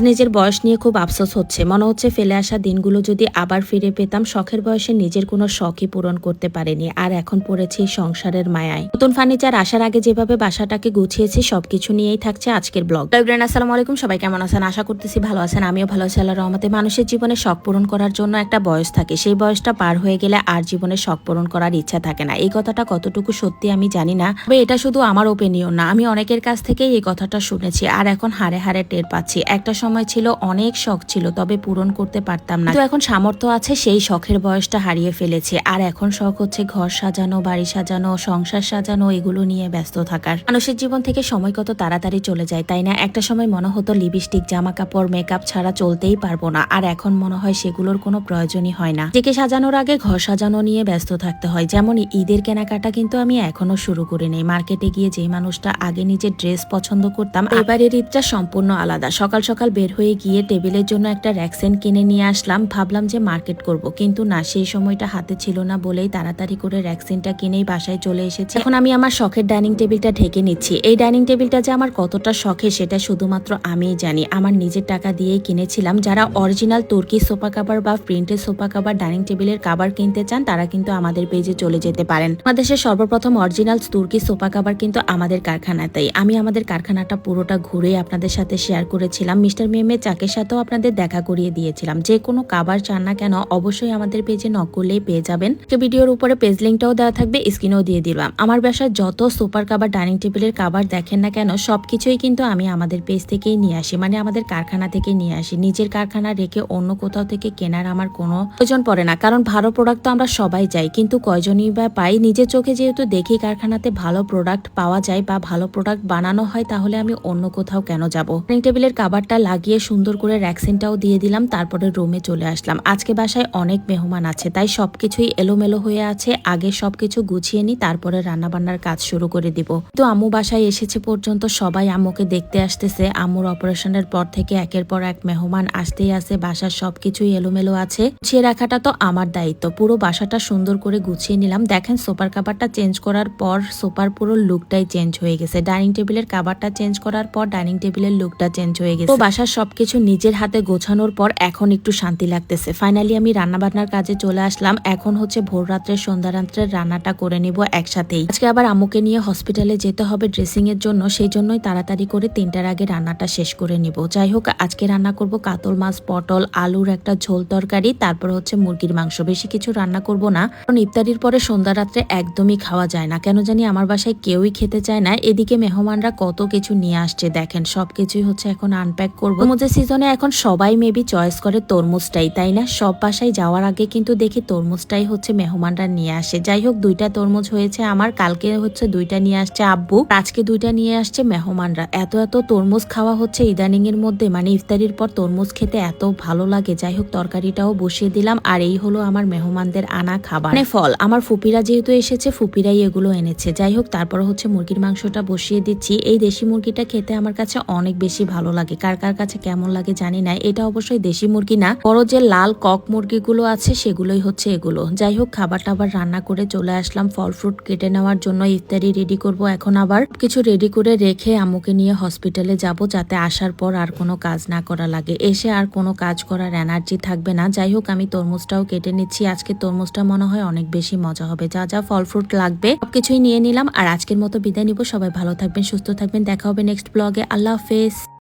নিজের বয়স নিয়ে খুব আফসোস হচ্ছে, মনে হচ্ছে ফেলে আসা দিনগুলো যদি আবার ফিরে পেতাম। শখের বয়সে নিজের কোনো শখই পূরণ করতে পারিনি, আর এখন পড়েছি সংসারের মায়ায়। নতুন ফার্নিচার আসার আগে যেভাবে বাসাটাকে গুছিয়েছি সবকিছু নিয়েই থাকছে আজকের ব্লগ। আসসালামু আলাইকুম, সবাই কেমন আছেন? আশা করতেছি ভালো আছেন। আমিও ভালো আছি আল্লাহর রহমতে। মানুষের জীবনে শখ পূরণ করার জন্য একটা বয়স থাকে, সেই বয়সটা পার হয়ে গেলে আর জীবনে শখ পূরণ করার ইচ্ছা থাকে না। এই কথাটা কতটুকু সত্যি আমি জানি না, তবে এটা শুধু আমার ওপিনিয়ন না, আমি অনেকের কাছ থেকেই এই কথাটা শুনেছি, আর এখন হাড়ে হাড়ে টের পাচ্ছি। একটা সময় ছিল অনেক শখ ছিল, তবে পূরণ করতে পারতাম না। তো এখন সামর্থ্য আছে, সেই শখের বয়সটা হারিয়ে ফেলেছি। আর এখন শখ হচ্ছে ঘর সাজানো, বাড়ি সাজানো, সংসার সাজানো, এগুলো নিয়ে ব্যস্ত থাকার। মানুষের জীবন থেকে সময় কত তাড়াতাড়ি চলে যায়, তাই না? একটা সময় মনে হতো লিপস্টিক, জামা কাপড়, মেকআপ ছাড়া চলতেই পারবো না, আর এখন মনে হয় সেগুলোর কোনো প্রয়োজনই হয় না। নিজেকে সাজানোর আগে ঘর সাজানো নিয়ে ব্যস্ত থাকতে হয়। যেমন ঈদের কেনাকাটা কিন্তু আমি এখনো শুরু করি নাই। মার্কেটে গিয়ে যে মানুষটা আগে নিজের ড্রেস পছন্দ করতাম, এবারের ঈদটা সম্পূর্ণ আলাদা। সকাল সকাল বের হয়ে গিয়ে টেবিলের জন্য একটা র্যাকসেন কিনে নিয়ে আসলাম। ভাবলাম যে মার্কেট করব, কিন্তু না, সেই সময়টা হাতে ছিল না বলেই তাড়াতাড়ি করে র্যাকসেনটা কিনেই বাসায় চলে এসেছি। এখন আমি আমার শখের ডাইনিং টেবিলটা ঢেকে নিচ্ছি। এই ডাইনিং টেবিলটা যে আমার কতটা শখে সেটা শুধুমাত্র আমিই জানি। আমার নিজের টাকা দিয়েই কিনেছিলাম। যারা অরিজিনাল তুর্কি সোফা কাভার বা প্রিন্টেড সোফা কাভার, ডাইনিং টেবিলের কাভার কিনতে চান, তারা কিন্তু আমাদের পেজে চলে যেতে পারেন। আমাদের সর্বপ্রথম অরিজিনাল তুর্কি সোফা কাভার কিন্তু আমাদের কারখানাতেই। আমি আমাদের কারখানাটা পুরোটা ঘুরে আপনাদের সাথে শেয়ার করেছিলাম। মিস্টার মেমে চাকের সাথেও আপনাদের দেখা করিয়ে দিয়েছিলাম। যে কোনো কাভার চান না কেন, অবশ্যই আমাদের পেজে নক করলেই পেয়ে যাবেন। ভিডিওর উপরে পেজ লিঙ্কটাও দেওয়া থাকবে, স্ক্রিনেও দিয়ে দিলাম। আমার বাসায় যত সোফার কাভার, ডাইনিং টেবিলের কাভার দেখেন না কেন, সবকিছুই কিন্তু আমি আমাদের পেজ থেকেই নিয়ে আসি, মানে আমাদের কারখানা থেকে নিয়ে আসি। নিজের কারখানা রেখে অন্য কোথাও থেকে কেনার আমার কোনো প্রয়োজন পড়ে না, কারণ ভালো প্রোডাক্ট তো আমরা সবাই চাই, কিন্তু কয়জনই বা পাই। নিজের চোখে যেহেতু দেখি কারখানাতে ভালো প্রোডাক্ট পাওয়া যায় বা ভালো প্রোডাক্ট বানানো হয়, তাহলে আমি অন্য কোথাও কেন যাব? ডাইনিং টেবিলের কাভারটা লাগিয়ে সুন্দর করে র্যাকসেনটাও দিয়ে দিলাম, তারপরে রুমে চলে আসলাম। আজকে বাসায় অনেক মেহমান আছে, তাই সবকিছুই এলোমেলো হয়ে আছে। আগে সবকিছু গুছিয়ে নি, তারপরে রান্নাবান্নার কাজ শুরু করে দিব। তো আম্মু বাসায় এসেছে পর্যন্ত সবাই আম্মুকে দেখতে আসতেছে। আম্মুর অপারেশনের পর থেকে একের পর এক মেহমান আসতেই আছে। বাসার সবকিছুই এলোমেলো আছে, গুছিয়ে রাখাটা তো আমার দায়িত্ব। পুরো বাসাটা সুন্দর করে গুছিয়ে নিলাম। দেখেন, সোফার কাভারটা চেঞ্জ করার পর সোফার পুরো লুকটাই চেঞ্জ হয়ে গেছে। ডাইনিং টেবিলের কাভারটা চেঞ্জ করার পর ডাইনিং টেবিলের লুকটা চেঞ্জ হয়ে গেছে। তো বাসার সবকিছু নিজের হাতে গোছানোর পর এখন একটু শান্তি লাগতেছে। ফাইনালি আমি রান্নাবান্নার কাজে চলে আসলাম। এখন হচ্ছে ভোর রাত্রে, সন্ধ্যা রাত্রের রান্নাটা করে নিব একসাথেই। আজকে আবার আম্মুকে নিয়ে হসপিটালে যেতে হবে ড্রেসিং এর জন্য, সেই জন্যই তাড়াতাড়ি করে 3টার আগে রান্নাটা শেষ করে নিব। যাই হোক, আজকে রান্না করব কাতল মাছ, পটল, আলুর একটা ঝোল তরকারি, তারপর হচ্ছে মুরগির মাংস। বেশি কিছু রান্না করব না, কারণ ইফতারির পরে সন্ধ্যা রাত্রে একদমই খাওয়া যায় না। কেন জানি আমার বাসায় কেউই খেতে চায় না। এদিকে মেহমানরা কত কিছু নিয়ে আসছে, দেখেন সবকিছুই হচ্ছে এখন আনপ্যাক করবো। তরমুজের সিজনে এখন সবাই মেবি চয়েস করে তরমুজটাই, তাই না? সব বাসায় যাওয়ার আগে কিন্তু দেখি তরমুজটাই হচ্ছে মেহমানরা নিয়ে আসে। যাই হোক, 2টা তরমুজ হয়েছে আমার, কালকে হচ্ছে 2টা নিয়ে আসছে আব্বু, আজকে 2টা নিয়ে আসছে মেহমানরা। এত তরমুজ খাওয়া হচ্ছে ইদানিং এর মধ্যে, মানে ইফতারির পর তরমুজ খেতে এত ভালো লাগে। যাই হোক, তরকারিটাও বসিয়ে দিলাম। আর এই হলো আমার মেহমানদের আনা খাবার, মানে ফল। আমার ফুপিরা যেহেতু এসেছে, ফুপিরাই এগুলো এনেছে। যাই হোক, তারপর হচ্ছে মুরগির মাংসটা বসিয়ে দিচ্ছি। এই দেশি মুরগিটা খেতে আমার কাছে অনেক বেশি ভালো লাগে। কার কার কাছে কেমন লাগে জানি না। এটা অবশ্যই দেশি মুরগি না, বড় যে লাল কক মুরগিগুলো আছে সেগুলোই হচ্ছে এগুলো। যাই হোক, খাবার টাবার রান্না করে চলে আসলাম ফল ফ্রুট কেটে নেওয়ার জন্য। ইফতারি রেডি করব। এখন আবার কিছু রেডি করে রেখে আম্মুকে নিয়ে হসপিটালে যাব, যাতে আসার পর আর কোনো কাজ না করা লাগে। এসে আর কোনো কাজ করার এনার্জি থাকবে না। যাই হোক, আমি তরমুজটাও কেটে নিচ্ছি। আজকে তরমুজটা মনে হয় অনেক বেশি মজা হবে। যা যা ফল ফ্রুট লাগবে সবকিছুই নিয়ে নিলাম। আর আজকের মতো বিদায় নিব। সবাই ভালো থাকবেন, সুস্থ থাকবেন। দেখা হবে নেক্সট ব্লগে। আল্লাহ হাফেজ।